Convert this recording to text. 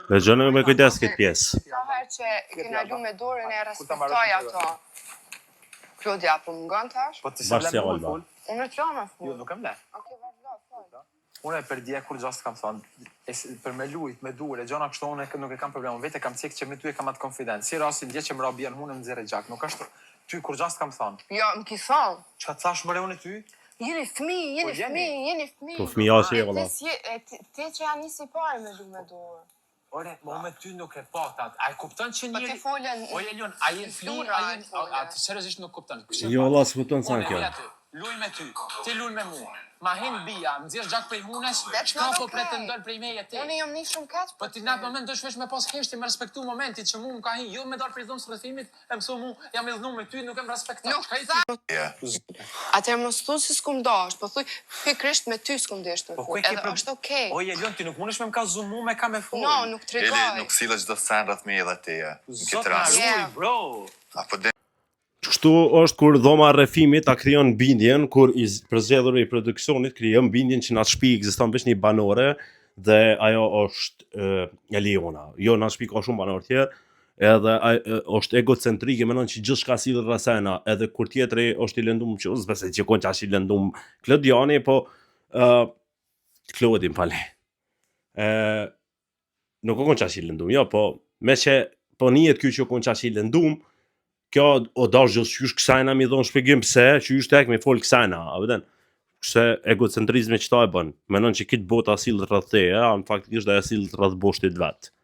Me gjënë me kujdes këtë pjesë. Sa herë që kena lu me dorën e respektoj ato. Klodja, po më ngon tash? Po ti se Bashkë vlen si më Alba. Unë e qama Jo, ful. nuk e mle. Okej, vazhdo, fol. Unë e për dje kur gjast kam thonë, për me lujt, me duhe, gjona kështu unë nuk e kam problem, vete kam cek që me ty e kam atë konfidencë. Si rasin dje që më rabjen unë më nxjerrë gjak, nuk është ty kur gjast kam thonë. Jo, më ki thonë. Çka thash më unë ty? Jeni fëmijë. Po fëmija që e valla. Ti që janë nisi pare me lu me dorë. Ore, mo me ty nuk e patat. A e kupton që Po ti njëri... folen... O Elion, a je flir, a ti seriozisht nuk kupton. Jo, valla, s'kupton sa kjo. Luj me ty, ti luj me mua. Ma hin bia, më nxjerr gjak prej hunes, That's çka not po okay. pretendon prej meje ti? Unë jam një shumë keq. Po ti në atë moment do shpesh me pas heshti me respektu momentit që mu më ka hin, jo me dal prej dhomës rrethimit, e mëso mu, jam i dhënë me ty, nuk e më respekton. Nuk Çka i tha. ti? Atëherë mos thu se s'kum dash, po thuj pikërisht me ty s'kum dash të Po fol. ku e ke Edhe është okay. O Elion, ti nuk mundesh me më ka zumu me ka me fol. No, nuk tregoj. Eli nuk sile çdo sen rreth me edhe teje. Zot na ruaj, bro. Apo Kështu është kur dhoma e rrëfimit ta krijon bindjen, kur i përzgjedhur i produksionit krijon bindjen që në atë shtëpi ekziston vetëm një banore dhe ajo është Eliona. Jo në atë shtëpi ka shumë banorë tjerë, edhe është egocentrike, mendon që gjithçka sillet rrasena, edhe kur tjetri është i lëndum që s'besoj që konca është i lëndum Klodiani, po Klodi, m'fal. Nuk ka konca është i lëndum, jo, po me që po nihet ky që konca është i lëndum. Kjo o dash gjithë kësajna mi dhon shpjegim pse që është tek me fol kësajna, a vëden? Se egocentrizmi çfarë e bën? Mendon që këtë botë asil rreth teje, në fakt është ajo asil rreth boshtit vet.